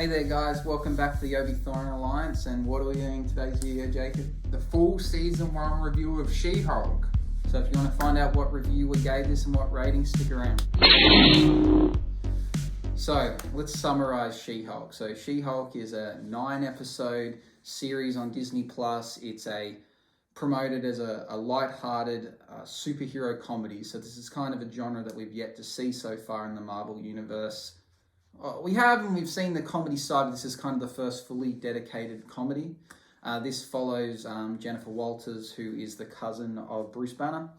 Hey there guys, welcome back to the Obi Thorn Alliance, and what are we doing in today's video, Jacob? The full season 1 review of She-Hulk. So if you want to find out what review we gave this and what rating, stick around. So let's summarize She-Hulk. So She-Hulk is a 9-episode series on Disney+. It's promoted as a light-hearted superhero comedy. So this is kind of a genre that we've yet to see so far in the Marvel Universe. We've seen the comedy side, but this is kind of the first fully dedicated comedy. This follows Jennifer Walters, who is the cousin of Bruce Banner.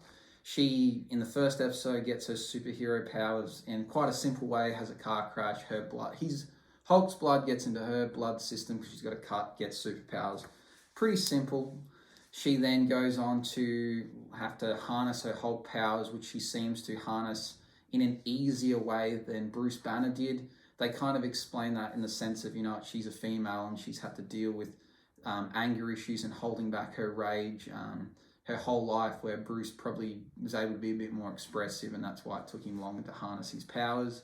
She, in the first episode, gets her superhero powers in quite a simple way, has a car crash, Hulk's blood gets into her blood system because she's got a cut, gets superpowers. Pretty simple. She then goes on to have to harness her Hulk powers, which she seems to harness in an easier way than Bruce Banner did. They kind of explain that in the sense of, she's a female and she's had to deal with anger issues and holding back her rage her whole life, where Bruce probably was able to be a bit more expressive, and that's why it took him longer to harness his powers.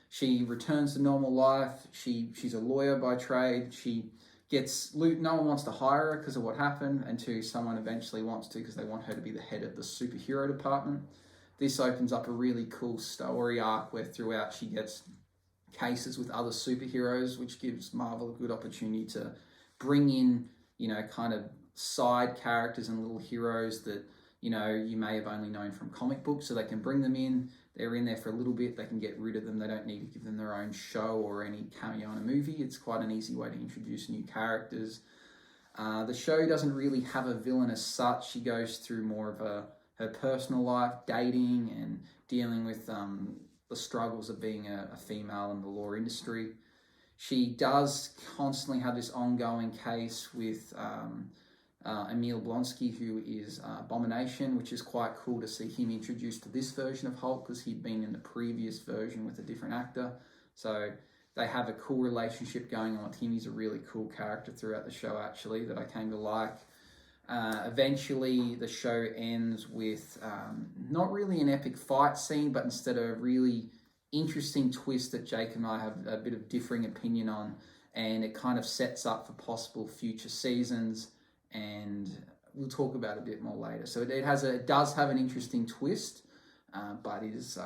She returns to normal life. She's a lawyer by trade. No one wants to hire her because of what happened, until someone eventually wants to, because they want her to be the head of the superhero department. This opens up a really cool story arc where throughout she gets cases with other superheroes, which gives Marvel a good opportunity to bring in, kind of side characters and little heroes that, you may have only known from comic books. So they can bring them in. They're in there for a little bit. They can get rid of them. They don't need to give them their own show or any cameo in a movie. It's quite an easy way to introduce new characters. The show doesn't really have a villain as such. She goes through more of her personal life, dating, and dealing with the struggles of being a female in the law industry. She does constantly have this ongoing case with Emil Blonsky, who is Abomination, which is quite cool to see him introduced to this version of Hulk, because he'd been in the previous version with a different actor. So they have a cool relationship going on with him. He's a really cool character throughout the show, actually, that I came to like. Eventually, the show ends with not really an epic fight scene, but instead a really interesting twist that Jake and I have a bit of differing opinion on, and it kind of sets up for possible future seasons, and we'll talk about it a bit more later. So it does have an interesting twist, but it is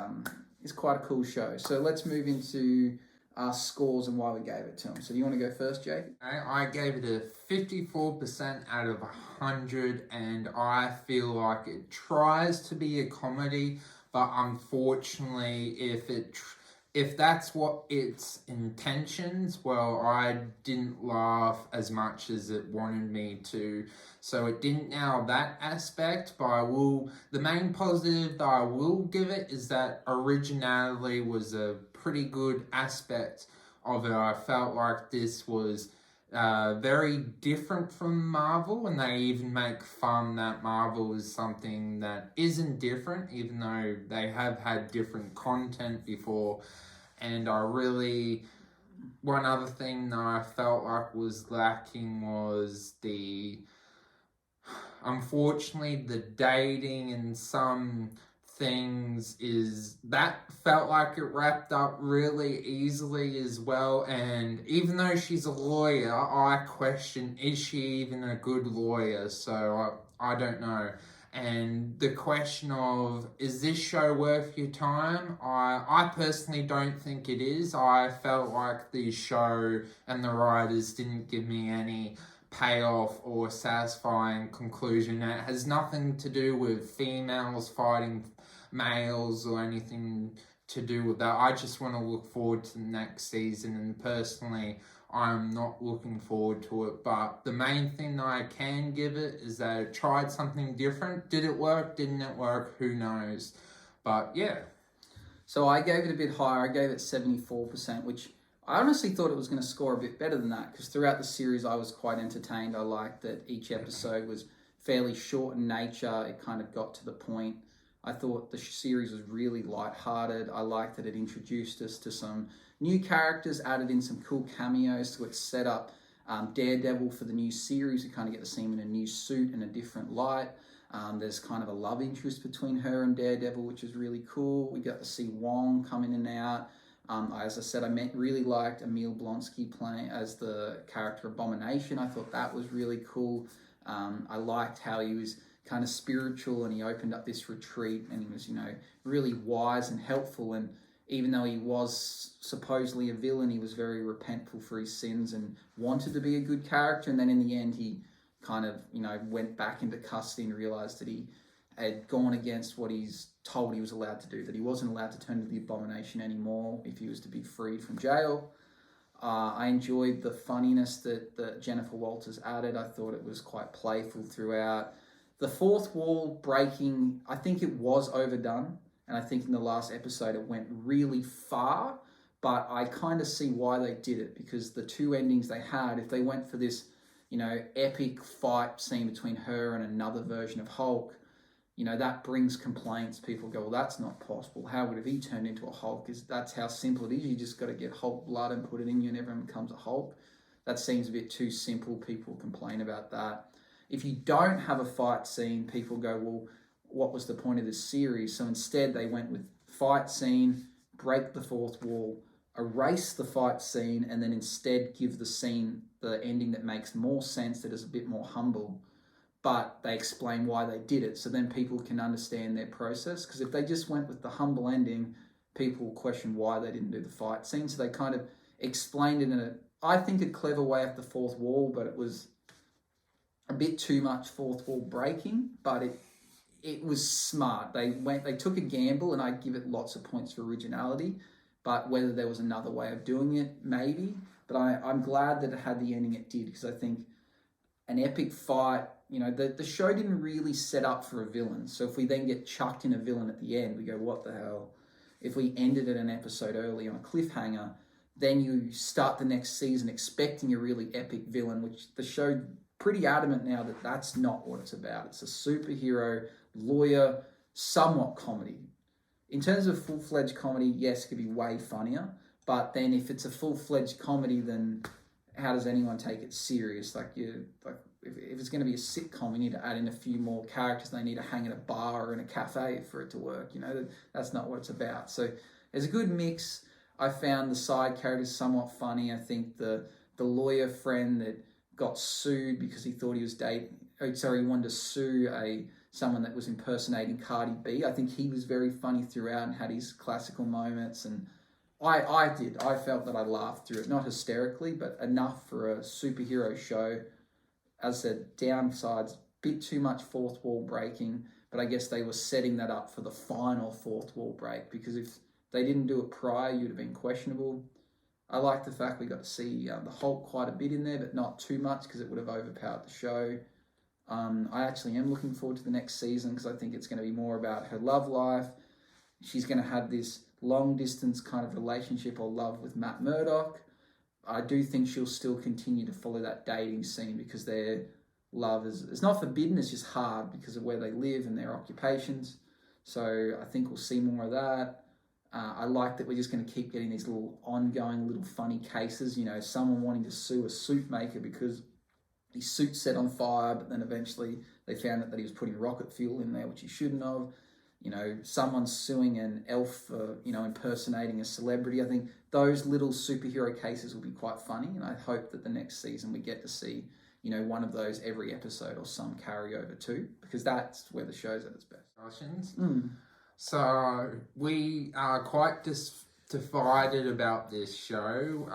quite a cool show. So let's move into our scores and why we gave it to them. So do you want to go first, Jake? I gave it a 54% out of 100, and I feel like it tries to be a comedy, but unfortunately, if that's what its intentions, well, I didn't laugh as much as it wanted me to. So it didn't nail that aspect, but the main positive that I will give it is that originality was a pretty good aspect of it. I felt like this was very different from Marvel, and they even make fun that Marvel is something that isn't different, even though they have had different content before. And one other thing that I felt like was lacking was unfortunately, the dating and some things that felt like it wrapped up really easily as well. And even though she's a lawyer, I question, is she even a good lawyer? So I don't know. And the question of, is this show worth your time? I personally don't think it is. I felt like the show and the writers didn't give me any payoff or satisfying conclusion. It has nothing to do with females fighting males or anything to do with that. I just want to look forward to the next season, and personally, I'm not looking forward to it. But the main thing that I can give it is that it tried something different. Did it work? Didn't it work? Who knows? But yeah. So I gave it a bit higher. I gave it 74%, which I honestly thought it was going to score a bit better than that, because throughout the series I was quite entertained. I liked that each episode was fairly short in nature. It kind of got to the point. I thought the series was really lighthearted. I liked that it introduced us to some new characters, added in some cool cameos to it, set up Daredevil for the new series. We kind of get to see him in a new suit and a different light. There's kind of a love interest between her and Daredevil, which is really cool. We got to see Wong come in and out. As I said, really liked Emil Blonsky playing as the character Abomination. I thought that was really cool. I liked how he was kind of spiritual and he opened up this retreat and he was, really wise and helpful. And even though he was supposedly a villain, he was very repentful for his sins and wanted to be a good character. And then in the end, he kind of, went back into custody and realized that he had gone against what he's told he was allowed to do, that he wasn't allowed to turn to the Abomination anymore if he was to be freed from jail. I enjoyed the funniness that Jennifer Walters added. I thought it was quite playful throughout. The fourth wall breaking, I think it was overdone. And I think in the last episode it went really far. But I kind of see why they did it, because the two endings they had, if they went for this, epic fight scene between her and another version of Hulk, that brings complaints. People go, well, that's not possible. How would have he turned into a Hulk? That's how simple it is. You just got to get Hulk blood and put it in you and everyone becomes a Hulk. That seems a bit too simple. People complain about that. If you don't have a fight scene, people go, well, what was the point of this series? So instead they went with fight scene, break the fourth wall, erase the fight scene, and then instead give the scene the ending that makes more sense, that is a bit more humble. But they explain why they did it, so then people can understand their process. Because if they just went with the humble ending, people will question why they didn't do the fight scene. So they kind of explained it in I think, a clever way off the fourth wall, but it was a bit too much fourth wall breaking. But it was smart. They took a gamble, and I'd give it lots of points for originality. But whether there was another way of doing it, maybe. But I'm glad that it had the ending it did, because I think an epic fight. The show didn't really set up for a villain. So if we then get chucked in a villain at the end, we go, what the hell? If we ended it an episode early on a cliffhanger, then you start the next season expecting a really epic villain, which the show pretty adamant now that that's not what it's about. It's a superhero, lawyer, somewhat comedy. In terms of full-fledged comedy, yes, it could be way funnier. But then if it's a full-fledged comedy, then how does anyone take it serious? If it's going to be a sitcom, you need to add in a few more characters. They need to hang at a bar or in a cafe for it to work. That's not what it's about. So there's a good mix. I found the side characters somewhat funny. I think the lawyer friend that got sued because he thought he was he wanted to sue someone that was impersonating Cardi B. I think he was very funny throughout and had his classical moments. And I felt that I laughed through it. Not hysterically, but enough for a superhero show. As I said, downsides, bit too much fourth wall breaking, but I guess they were setting that up for the final fourth wall break, because if they didn't do it prior, you'd have been questionable. I like the fact we got to see the Hulk quite a bit in there, but not too much, because it would have overpowered the show. I actually am looking forward to the next season, because I think it's going to be more about her love life. She's going to have this long-distance kind of relationship or love with Matt Murdock. I do think she'll still continue to follow that dating scene, because their love it's not forbidden, it's just hard because of where they live and their occupations. So I think we'll see more of that. I like that we're just going to keep getting these little ongoing little funny cases. Someone wanting to sue a suit maker because his suit set on fire, but then eventually they found out that he was putting rocket fuel in there, which he shouldn't have. Someone suing an elf for, impersonating a celebrity. I think those little superhero cases will be quite funny, and I hope that the next season we get to see, one of those every episode or some carryover too, because that's where the show's at its best. So we are quite divided about this show.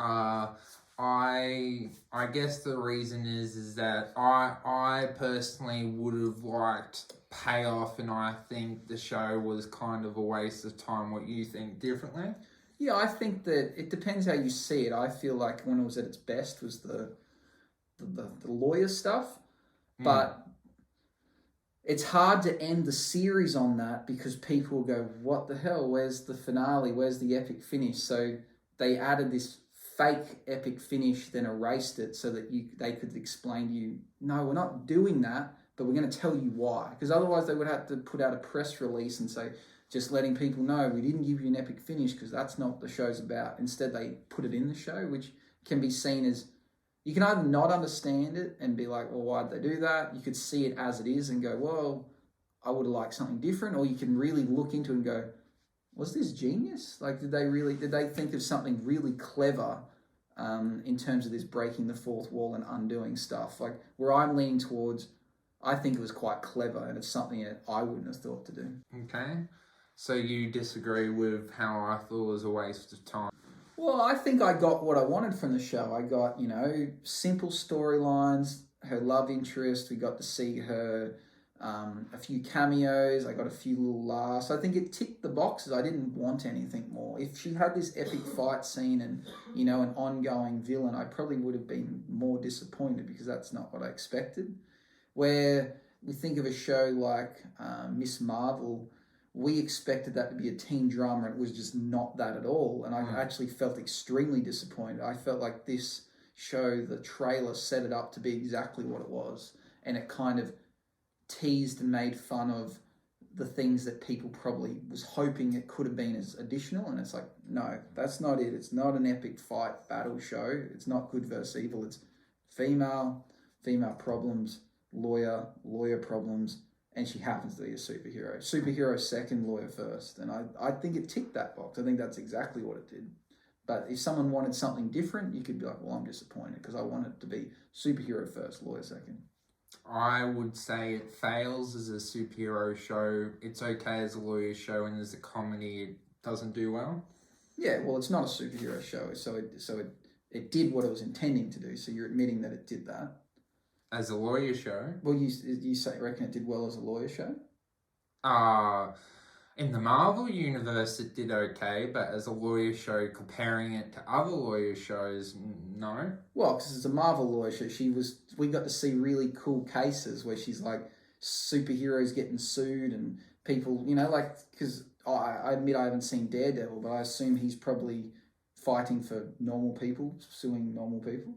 I guess the reason is that I personally would have liked payoff, and I think the show was kind of a waste of time. What you think differently? Yeah, I think that it depends how you see it. I feel like when it was at its best was the lawyer stuff, but it's hard to end the series on that, because people will go, what the hell, where's the finale, where's the epic finish? So they added this fake epic finish, then erased it so that they could explain to you, no, we're not doing that, but we're going to tell you why. Because otherwise they would have to put out a press release and say, just letting people know we didn't give you an epic finish because that's not what the show's about. Instead, they put it in the show, which can be seen as, you can either not understand it and be like, well, why'd they do that? You could see it as it is and go, well, I would have liked something different. Or you can really look into it and go, was this genius? Like, did they think of something really clever in terms of this breaking the fourth wall and undoing stuff? Like, where I'm leaning towards, I think it was quite clever, and it's something that I wouldn't have thought to do. Okay. So you disagree with how I thought it was a waste of time? Well, I think I got what I wanted from the show. I got, simple storylines, her love interest. We got to see her, a few cameos. I got a few little laughs. I think it ticked the boxes. I didn't want anything more. If she had this epic fight scene and, an ongoing villain, I probably would have been more disappointed because that's not what I expected. Where we think of a show like Miss Marvel, we expected that to be a teen drama, and it was just not that at all. And I actually felt extremely disappointed. I felt like this show, the trailer, set it up to be exactly what it was. And it kind of teased and made fun of the things that people probably was hoping it could have been as additional. And it's like, no, that's not it. It's not an epic fight battle show. It's not good versus evil. It's female problems, lawyer problems, and she happens to be a superhero. Superhero second, lawyer first. And I think it ticked that box. I think that's exactly what it did. But if someone wanted something different, you could be like, well, I'm disappointed because I want it to be superhero first, lawyer second. I would say it fails as a superhero show. It's okay as a lawyer show, and as a comedy, it doesn't do well. Yeah, well, it's not a superhero show, so it did what it was intending to do. So you're admitting that it did that. As a lawyer show? Well, you reckon it did well as a lawyer show? In the Marvel universe, it did okay, but as a lawyer show, comparing it to other lawyer shows, no. Well, because it's a Marvel lawyer show, we got to see really cool cases where she's like superheroes getting sued and people, because I admit I haven't seen Daredevil, but I assume he's probably fighting for normal people, suing normal people.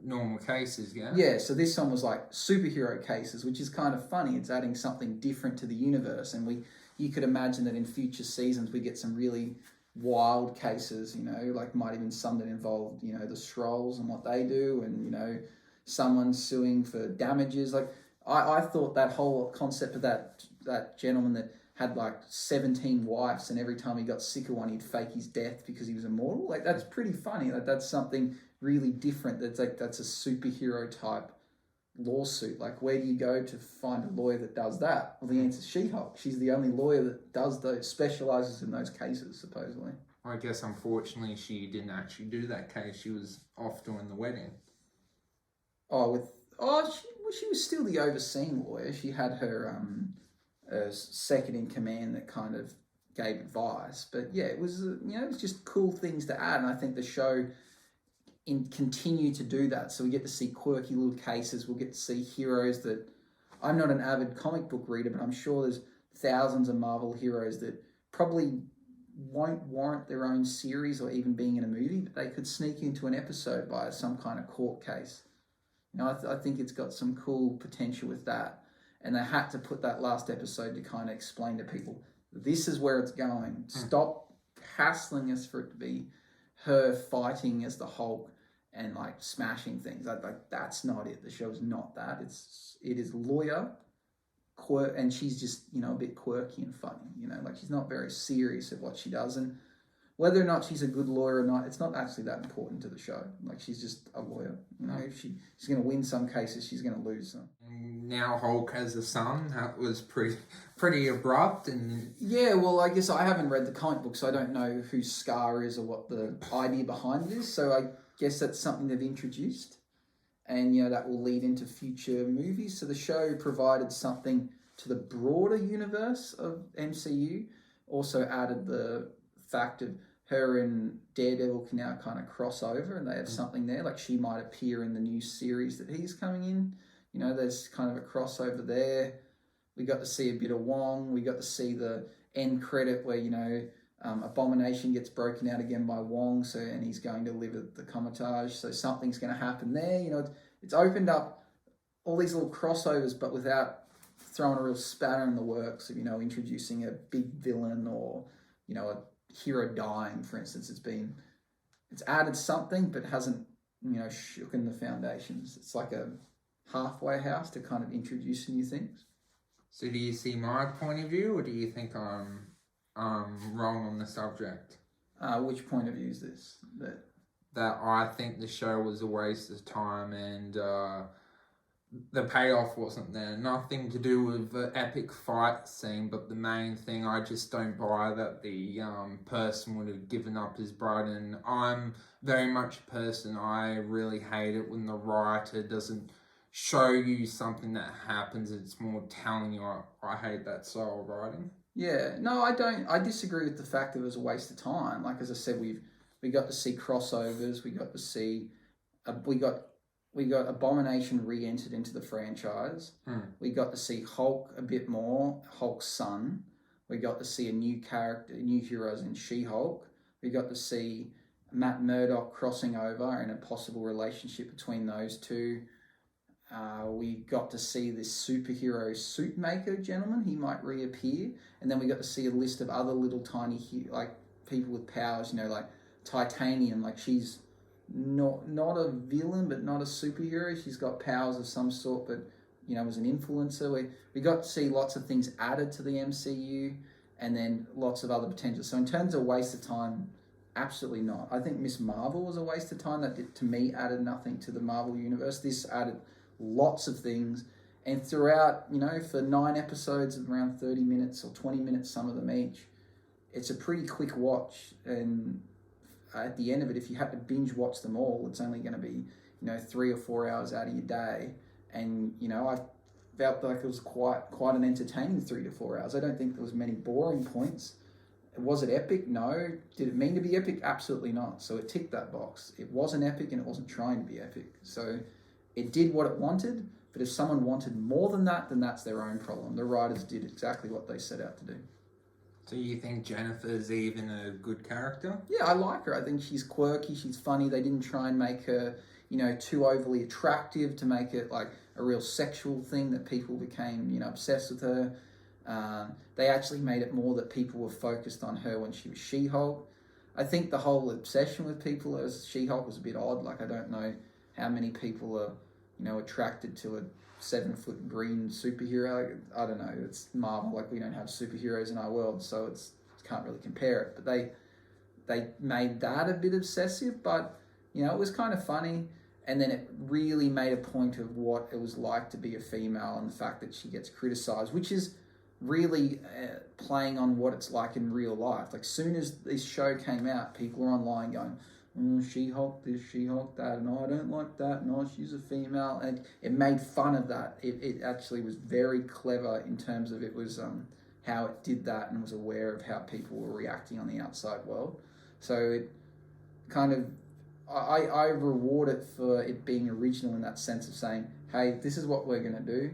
Normal cases, yeah? Yeah, so this one was like superhero cases, which is kind of funny. It's adding something different to the universe, and you could imagine that in future seasons we get some really wild cases, like might even some that involve, the Skrulls and what they do, and, someone suing for damages. Like, I thought that whole concept of that gentleman that had like 17 wives, and every time he got sick of one, he'd fake his death because he was immortal. Like, that's pretty funny. Like, that's something really different. That's a superhero type lawsuit. Like, where do you go to find a lawyer that does that? Well, the answer is She-Hulk. She's the only lawyer that does specializes in those cases, supposedly. I guess unfortunately she didn't actually do that case. She was off doing the wedding. She was still the overseeing lawyer. She had her second in command that kind of gave advice. But yeah, it was it was just cool things to add, and I think the show continue to do that. So we get to see quirky little cases. We'll get to see heroes that I'm not an avid comic book reader, but I'm sure there's thousands of Marvel heroes that probably won't warrant their own series or even being in a movie, but they could sneak into an episode via some kind of court case. I think it's got some cool potential with that. And they had to put that last episode to kind of explain to people, this is where it's going. Stop hassling us for it to be her fighting as the Hulk and like smashing things. Like that's not it. The show's not that. It is lawyer, and she's just a bit quirky and funny. Like she's not very serious at what she does, and whether or not she's a good lawyer or not, it's not actually that important to the show. Like she's just a lawyer. If she's going to win some cases, she's going to lose some. Now Hulk has a son. That was pretty abrupt. And yeah, well, I guess I haven't read the comic book, so I don't know who Scar is or what the idea behind it is. So I guess that's something they've introduced, and that will lead into future movies. So the show provided something to the broader universe of MCU. Also added the fact of her and Daredevil can now kind of cross over, and they have something there. Like she might appear in the new series that he's coming in. There's kind of a crossover there. We got to see a bit of Wong. We got to see the end credit where, Abomination gets broken out again by Wong, and he's going to live at the Comitage. So something's going to happen there. It's opened up all these little crossovers, but without throwing a real spanner in the works of, introducing a big villain or, a hero dying, for instance. It's added something, but hasn't, shooken the foundations. It's like a halfway house to kind of introduce new things. So do you see my point of view, or do you think I'm wrong on the subject. Which point of view is this? That I think the show was a waste of time and the payoff wasn't there. Nothing to do with the epic fight scene, but the main thing, I just don't buy that the person would have given up his bride. And I'm very much a person, I really hate it when the writer doesn't show you something that happens. It's more telling you. I hate that style of writing. Yeah, no, I don't. I disagree with the fact that it was a waste of time. Like as I said, we got to see crossovers. We got to see, we got Abomination re-entered into the franchise. We got to see Hulk a bit more. Hulk's son. We got to see a new character, new heroes in She-Hulk. We got to see Matt Murdock crossing over and a possible relationship between those two. We got to see this superhero suit maker gentleman. He might reappear. And then we got to see a list of other little tiny like people with powers, like Titanium. Like she's not a villain, but not a superhero. She's got powers of some sort, but was an influencer. We got to see lots of things added to the MCU, and then lots of other potential. So in terms of waste of time, absolutely not. I think Miss Marvel was a waste of time. That to me added nothing to the Marvel universe. This added lots of things, and throughout, for 9 episodes of around 30 minutes or 20 minutes, some of them each, it's a pretty quick watch. And at the end of it, if you had to binge watch them all, it's only going to be 3 or 4 hours out of your day. And I felt like it was quite an entertaining 3 to 4 hours. I don't think there was many boring points. Was it epic? No. Did it mean to be epic? Absolutely not. So it ticked that box. It wasn't epic, and it wasn't trying to be epic. So it did what it wanted, but if someone wanted more than that, then that's their own problem. The writers did exactly what they set out to do. So you think Jennifer's even a good character? Yeah, I like her. I think she's quirky, she's funny. They didn't try and make her, too overly attractive to make it like a real sexual thing that people became, obsessed with her. They actually made it more that people were focused on her when she was She-Hulk. I think the whole obsession with people as She-Hulk was a bit odd. Like, I don't know how many people are, attracted to a 7-foot green superhero. I don't know. It's Marvel. Like, we don't have superheroes in our world, so can't really compare it. But they made that a bit obsessive, but it was kind of funny. And then it really made a point of what it was like to be a female and the fact that she gets criticized, which is really playing on what it's like in real life. Like, soon as this show came out, people were online going, She-Hulk this, She-Hulk that, and I don't like that, and she's a female, and it made fun of that. It actually was very clever in terms of it was how it did that and was aware of how people were reacting on the outside world. So it kind of, I reward it for it being original in that sense of saying, hey, this is what we're going to do.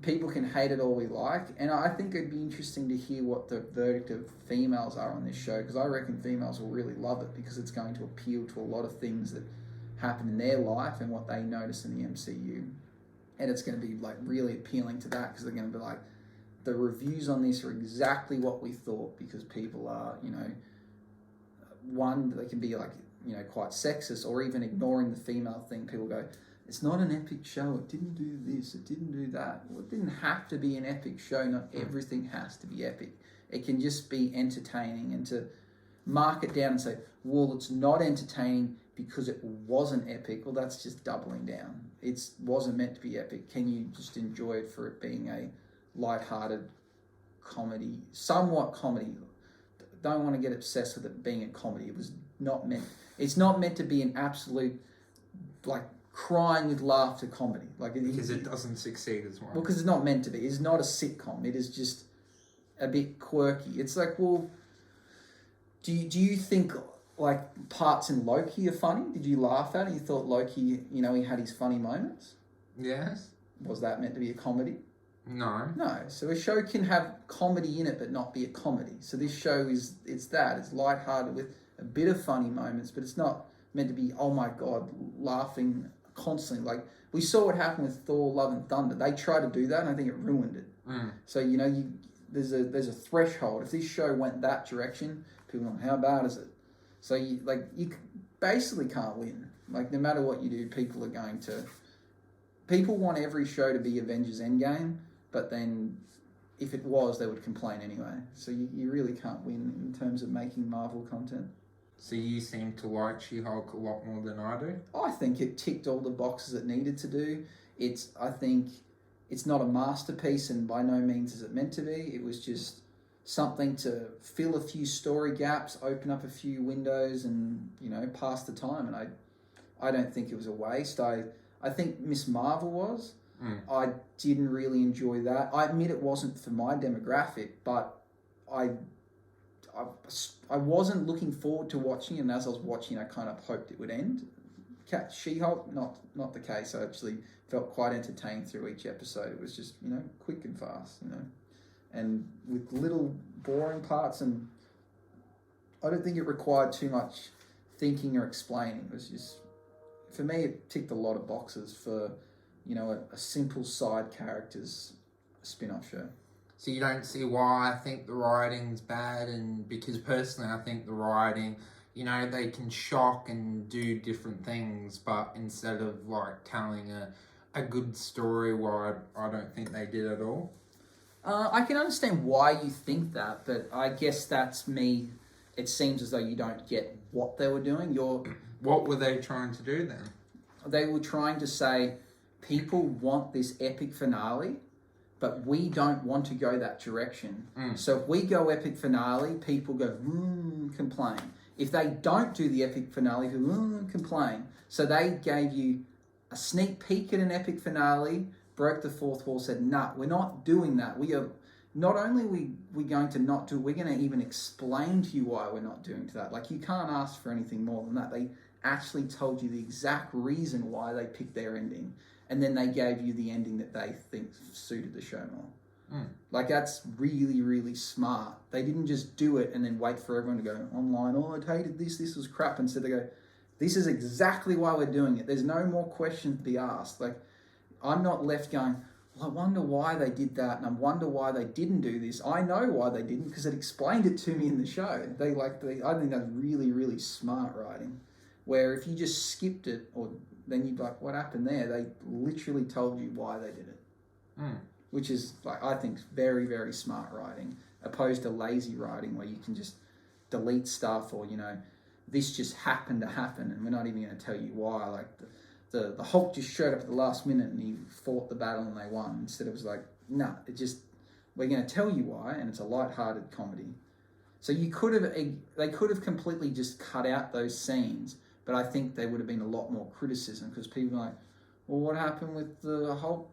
People can hate it all we like, and I think it'd be interesting to hear what the verdict of females are on this show, because I reckon females will really love it because it's going to appeal to a lot of things that happen in their life and what they notice in the MCU, and it's going to be like really appealing to that because they're going to be like, the reviews on this are exactly what we thought, because people are, one, they can be like, quite sexist, or even ignoring the female thing. People go, it's not an epic show, it didn't do this, it didn't do that. Well, it didn't have to be an epic show. Not everything has to be epic. It can just be entertaining, and to mark it down and say, well, it's not entertaining because it wasn't epic, well, that's just doubling down. It wasn't meant to be epic. Can you just enjoy it for it being a lighthearted comedy, somewhat comedy? Don't want to get obsessed with it being a comedy. It was not meant, it's not meant to be an absolute, like, crying with laughter comedy, because it doesn't succeed as well. Well, because it's not meant to be. It's not a sitcom. It is just a bit quirky. It's like, well, do you think like parts in Loki are funny? Did you laugh at it? You thought Loki, he had his funny moments? Yes. Was that meant to be a comedy? No. No. So a show can have comedy in it, but not be a comedy. So this show it's lighthearted with a bit of funny moments, but it's not meant to be, oh my God, laughing constantly. Like, we saw what happened with Thor: Love and Thunder. They tried to do that, and I think it ruined it. So there's a threshold. If this show went that direction, people go, how bad is it? So you basically can't win. Like, no matter what you do, people want every show to be Avengers Endgame, but then if it was, they would complain anyway. So you really can't win in terms of making Marvel content. So you seem to like She-Hulk a lot more than I do? I think it ticked all the boxes it needed to do. I think it's not a masterpiece, and by no means is it meant to be. It was just something to fill a few story gaps, open up a few windows, and pass the time. And I don't think it was a waste. I think Miss Marvel was. I didn't really enjoy that. I admit it wasn't for my demographic, but I wasn't looking forward to watching it, and as I was watching, I kind of hoped it would end. She-Hulk, not the case. I actually felt quite entertained through each episode. It was just, quick and fast, and with little boring parts, and I don't think it required too much thinking or explaining. It was just, for me, it ticked a lot of boxes for, a simple side character's spin-off show. So you don't see why I think the writing's bad, and because personally I think the writing, they can shock and do different things, but instead of like telling a good story, well, I don't think they did at all. I can understand why you think that, but I guess that's me. It seems as though you don't get what they were doing. What were they trying to do then? They were trying to say, people want this epic finale, but we don't want to go that direction. So if we go epic finale, people go, complain. If they don't do the epic finale, complain. So they gave you a sneak peek at an epic finale, broke the fourth wall, said, nah, we're not doing that. We are not only we going to not do, we're going to even explain to you why we're not doing that. Like, you can't ask for anything more than that. They actually told you the exact reason why they picked their ending. And then they gave you the ending that they think suited the show more. Like, that's really, really smart. They didn't just do it and then wait for everyone to go online, I hated this was crap. Instead they go, this is exactly why we're doing it. There's no more questions to be asked. Like, I'm not left going, well, I wonder why they did that, and I wonder why they didn't do this. I know why they didn't, because it explained it to me in the show. I think that's really, really smart writing. Where if you just skipped it, or then you'd be like, what happened there? They literally told you why they did it. Which is, I think, very, very smart writing, opposed to lazy writing where you can just delete stuff, or, this just happened to happen and we're not even going to tell you why. Like, the Hulk just showed up at the last minute and he fought the battle and they won. Instead it was like, we're going to tell you why, and it's a light-hearted comedy. So they could have completely just cut out those scenes, but I think there would have been a lot more criticism, because people are like, well, what happened with the Hulk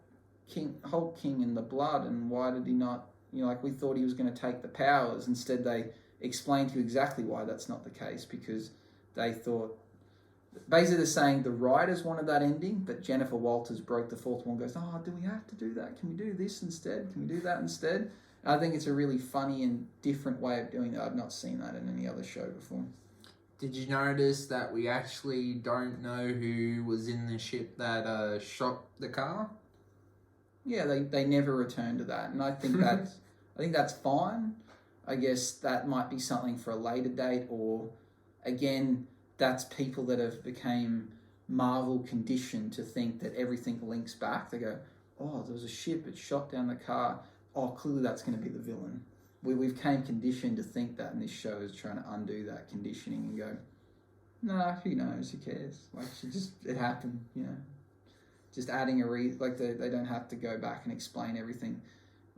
King and the blood, and why did he not, we thought he was going to take the powers. Instead, they explained to you exactly why that's not the case, because they thought, basically they're saying the writers wanted that ending, but Jennifer Walters broke the fourth wall and goes, do we have to do that? Can we do this instead? Can we do that instead? And I think it's a really funny and different way of doing that. I've not seen that in any other show before. Did you notice that we actually don't know who was in the ship that shot the car? Yeah, they never returned to that, and I think that's fine. I guess that might be something for a later date, or again, that's people that have became Marvel conditioned to think that everything links back. They go, there was a ship, it shot down the car. Clearly that's going to be the villain. We've came conditioned to think that, and this show is trying to undo that conditioning and go, nah, who knows, who cares? Like, it happened, Just adding they don't have to go back and explain everything.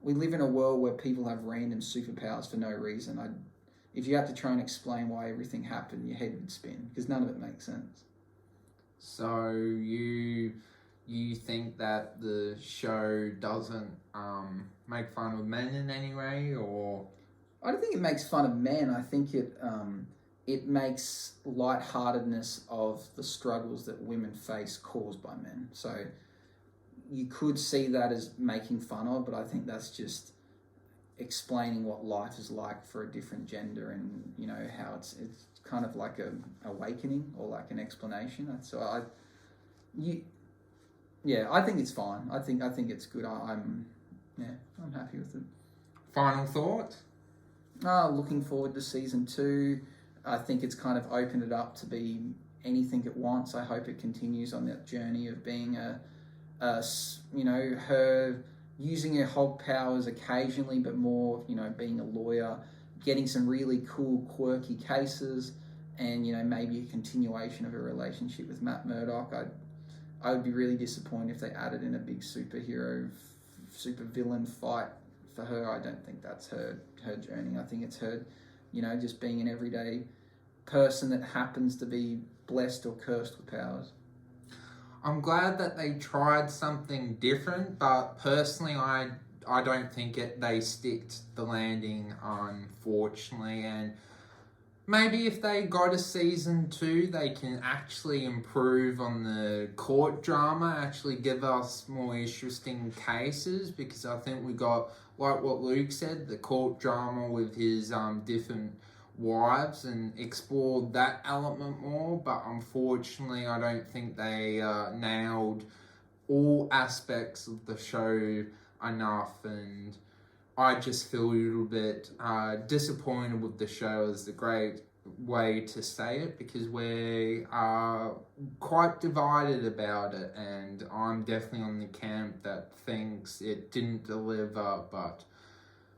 We live in a world where people have random superpowers for no reason. If you had to try and explain why everything happened, your head would spin, because none of it makes sense. So you think that the show doesn't make fun of men in any way, or? I don't think it makes fun of men. I think it makes lightheartedness of the struggles that women face caused by men. So you could see that as making fun of, but I think that's just explaining what life is like for a different gender, and how it's kind of like a awakening, or like an explanation. So I think it's fine. I think it's good. I'm happy with it. Final thought? Looking forward to season 2. I think it's kind of opened it up to be anything it wants. I hope it continues on that journey of being her using her Hulk powers occasionally, but more, being a lawyer, getting some really cool, quirky cases, and, maybe a continuation of her relationship with Matt Murdock. I would be really disappointed if they added in a big superhero, super villain fight for her. I don't think that's her journey. I think it's her, just being an everyday person that happens to be blessed or cursed with powers. I'm glad that they tried something different, but personally, I don't think they sticked the landing, unfortunately. And maybe if they got a season 2, they can actually improve on the court drama, actually give us more interesting cases, because I think we got, like what Luke said, the court drama with his different wives, and explored that element more. But unfortunately, I don't think they nailed all aspects of the show enough, and I just feel a little bit disappointed with the show, is the great way to say it, because we are quite divided about it, and I'm definitely on the camp that thinks it didn't deliver, but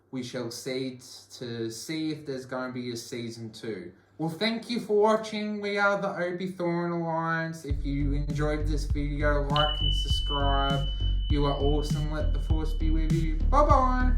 we shall see to see if there's going to be a season 2. Well, thank you for watching. We are the Obi Thorn Alliance. If you enjoyed this video, like and subscribe. You are awesome. Let the force be with you. Bye-bye.